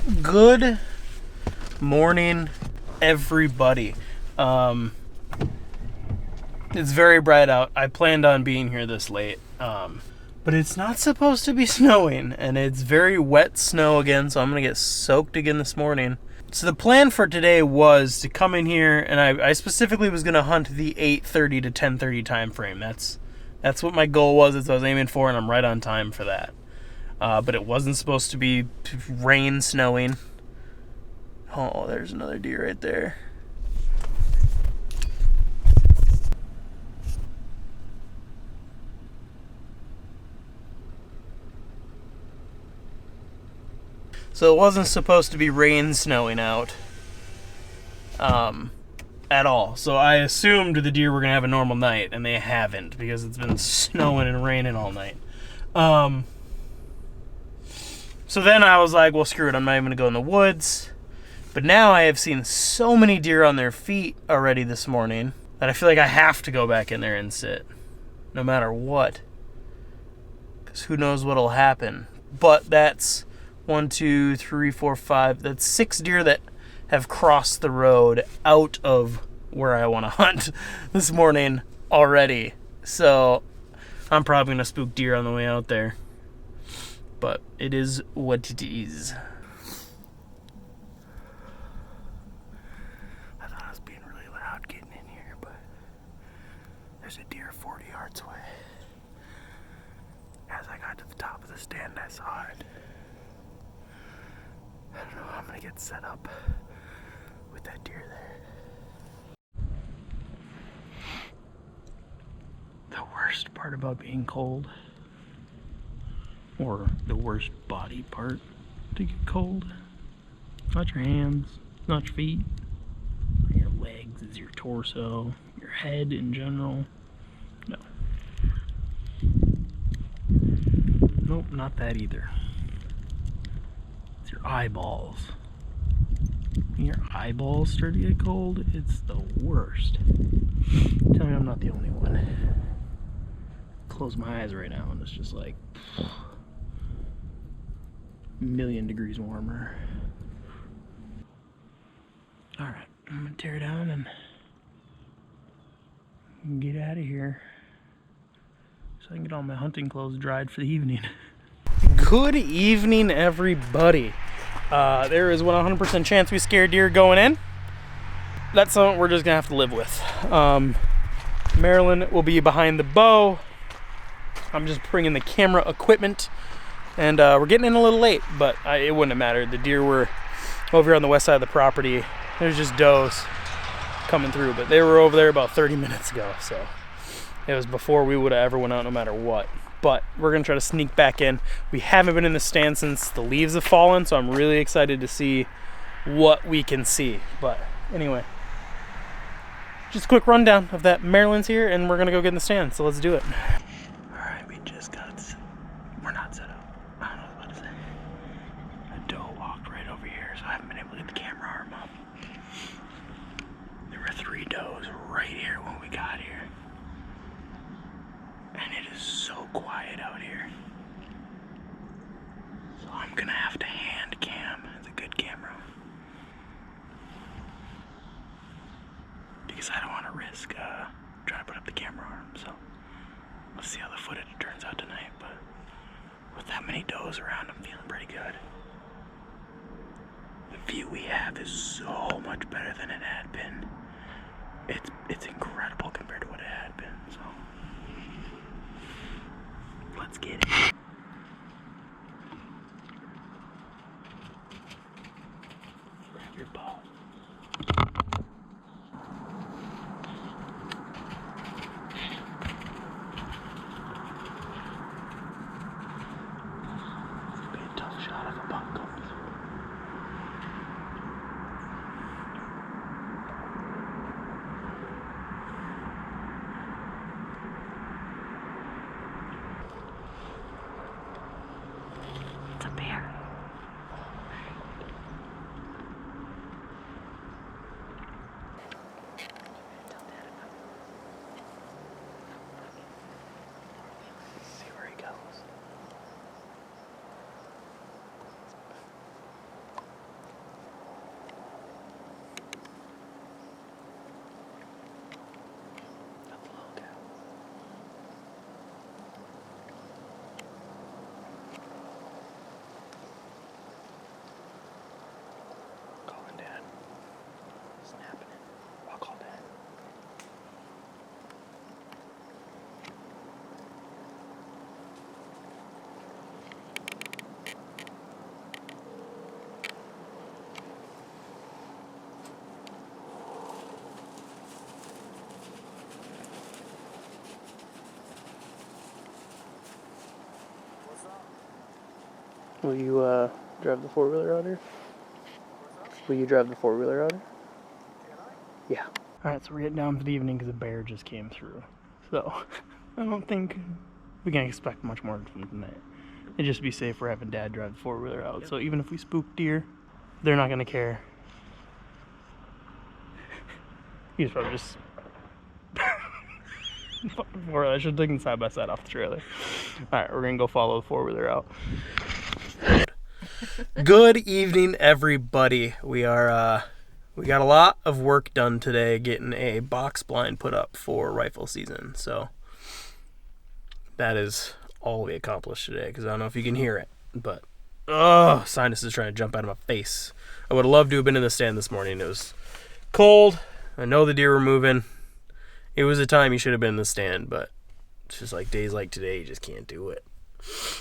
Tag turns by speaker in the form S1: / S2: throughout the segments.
S1: Good morning, everybody. It's very bright out. I planned on being here this late, but it's not supposed to be snowing, and it's very wet snow again, so I'm gonna get soaked again this morning. So the plan for today was to come in here, and I specifically was gonna hunt the 8:30 to 10:30 time frame. That's what my goal was. That's what I was aiming for, and I'm right on time for that. But it wasn't supposed to be rain, snowing. Oh, there's another deer right there. So it wasn't supposed to be rain, snowing out at all. So I assumed the deer were going to have a normal night, and they haven't because it's been snowing and raining all night. So then I was like, well, screw it. I'm not even going to go in the woods. But now I have seen so many deer on their feet already this morning that I feel like I have to go back in there and sit, no matter what. Because who knows what'll happen. But that's 1, 2, 3, 4, 5. That's 6 deer that have crossed the road out of where I want to hunt this morning already. So I'm probably going to spook deer on the way out there. But it is what it is. I thought I was being really loud getting in here, but there's a deer 40 yards away. As I got to the top of the stand, I saw it. I don't know how I'm gonna get set up with that deer there. The worst part about being cold, or the worst body part to get cold, not your hands, not your feet, your legs, is your torso, your head in general. No. Nope, not that either. It's your eyeballs. When your eyeballs start to get cold, it's the worst. Tell me I'm not the only one. Close my eyes right now and it's just like a million degrees warmer. Alright, I'm gonna tear down and get out of here so I can get all my hunting clothes dried for the evening. Good evening, everybody. There is 100% chance we scare deer going in. That's something we're just gonna have to live with. Marilyn will be behind the bow. I'm just bringing the camera equipment, and we're getting in a little late, but it wouldn't have mattered. The deer were over here on the west side of the property. There's just does coming through, but they were over there about 30 minutes ago, so it was before we would have ever went out no matter what. But we're gonna try to sneak back in. We haven't been in the stand since the leaves have fallen, so I'm really excited to see what we can see. But anyway, just a quick rundown of that. Marilyn's here, and we're gonna go get in the stand, so let's do it. Alright, we just got, we're not set up. I don't know what I was about to say. A doe walked right over here, so I haven't been able to get the camera arm up. There were 3 does right here when we got here. And it is so quiet out here. So I'm gonna have to hand cam. It's a good camera. Because I don't want to risk trying to put up the camera arm. So let's see how the footage turns out tonight. But with that many does around, I'm feeling pretty good. The view we have is so much better than it had been. It's incredible compared to what it had been. So let's get it. Grab your bow. It's gonna be a tough shot if a buck comes.
S2: It's a bear.
S1: See where he goes. Will you drive the four-wheeler out here? Will you drive the four-wheeler out here? Yeah. Alright, so we're getting down for the evening because a bear just came through. So, I don't think we can expect much more from tonight. It'd just be safe for having Dad drive the four-wheeler out. So even if we spook deer, they're not going to care. He's probably just... I should have taken side by side off the trailer. Alright, we're going to go follow the four-wheeler out. Good evening, everybody. We got a lot of work done today getting a box blind put up for rifle season. So that is all we accomplished today, because I don't know if you can hear it, but sinus is trying to jump out of my face. I would have loved to have been in the stand this morning. It was cold. I know the deer were moving. It was a time you should have been in the stand, but it's just like days like today, you just can't do it.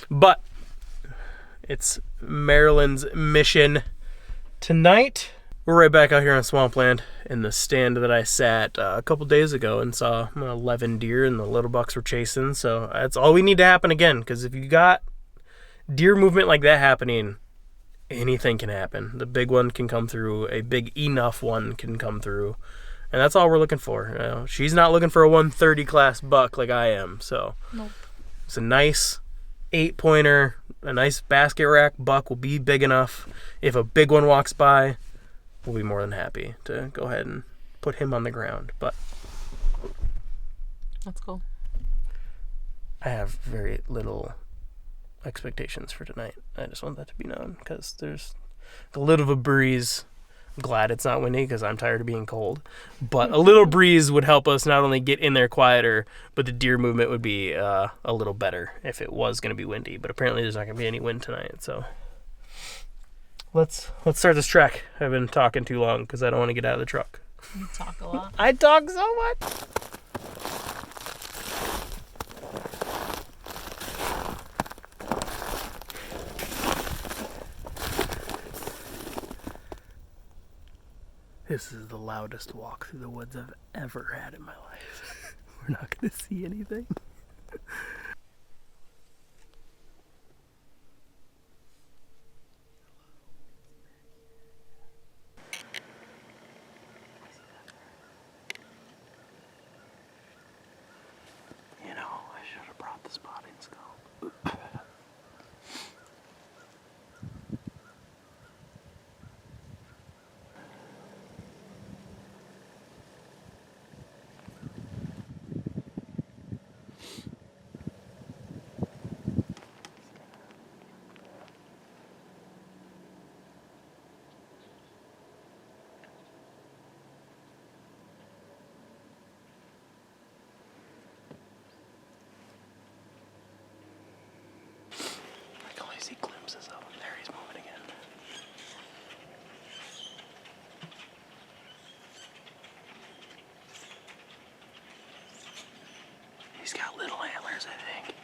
S1: But it's Marilyn's mission tonight. We're right back out here on swampland in the stand that I sat a couple days ago and saw 11 deer and the little bucks were chasing. So that's all we need to happen again, because if you got deer movement like that happening, anything can happen. The big one can come through, a big enough one can come through, and that's all we're looking for. You know, she's not looking for a 130 class buck like I am, so nope. It's a nice 8-pointer, a nice basket rack buck will be big enough. If a big one walks by, we'll be more than happy to go ahead and put him on the ground. But
S2: that's cool.
S1: I have very little expectations for tonight. I just want that to be known, because there's a little of a breeze. I'm glad it's not windy, because I'm tired of being cold. But a little breeze would help us not only get in there quieter, but the deer movement would be a little better if it was going to be windy. But apparently there's not going to be any wind tonight, so let's start this trek. I've been talking too long because I don't want to get out of the truck.
S2: You talk a lot.
S1: I talk so much. This is the loudest walk through the woods I've ever had in my life. We're not going to see anything. You know, I should have brought the spotting scope. See glimpses of him. There, he's moving again. He's got little antlers, I think.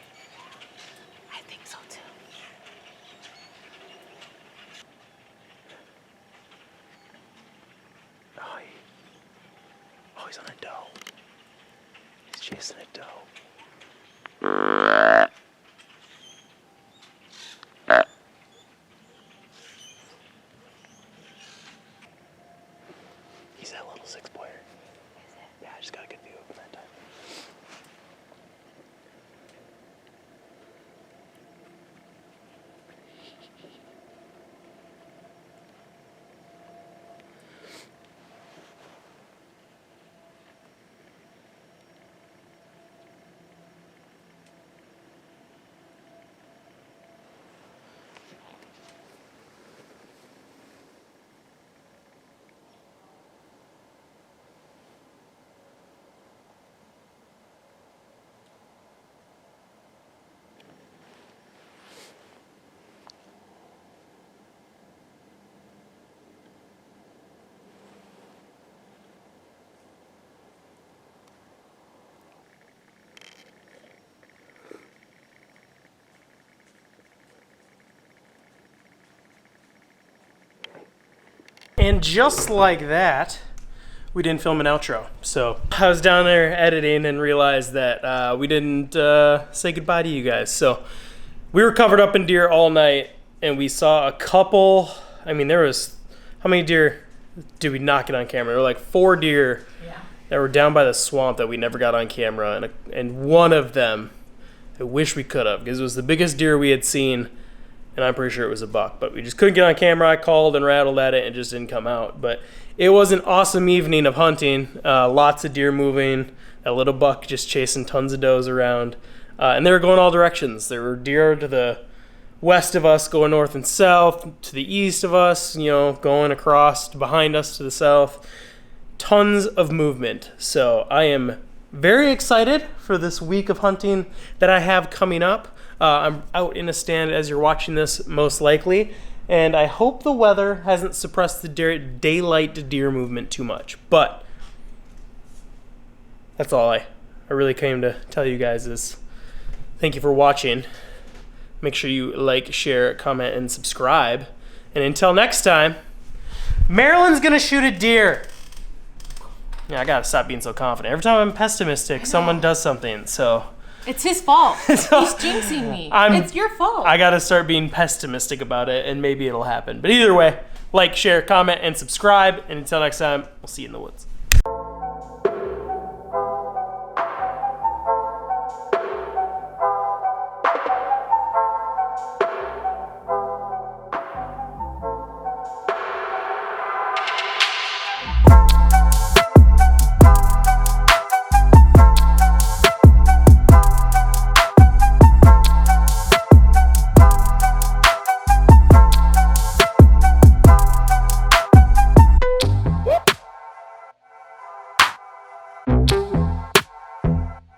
S2: I think so too.
S1: Oh, he's on a doe. He's chasing a doe. He's that little 6-pointer.
S2: Is it?
S1: Yeah, I just got a good view of him that time. And just like that, we didn't film an outro. So I was down there editing and realized that we didn't say goodbye to you guys. So we were covered up in deer all night, and we saw a couple. I mean, there was, how many deer did we not get on camera? There were like 4 deer that were down by the swamp that we never got on camera, and one of them, I wish we could have, because it was the biggest deer we had seen, and I'm pretty sure it was a buck, but we just couldn't get on camera. I called and rattled at it and it just didn't come out. But it was an awesome evening of hunting. Lots of deer moving. A little buck just chasing tons of does around. And they were going all directions. There were deer to the west of us going north and south, to the east of us, you know, going across behind us to the south. Tons of movement. So I am very excited for this week of hunting that I have coming up. I'm out in a stand as you're watching this, most likely, and I hope the weather hasn't suppressed the daylight deer movement too much. But that's all I really came to tell you guys is thank you for watching. Make sure you like, share, comment, and subscribe. And until next time, Marilyn's gonna shoot a deer. Yeah, I gotta stop being so confident. Every time I'm pessimistic, someone does something, so.
S2: It's his fault.
S1: So,
S2: he's jinxing me. It's your fault.
S1: I gotta start being pessimistic about it, and maybe it'll happen. But either way, like, share, comment, and subscribe. And until next time, we'll see you in the woods.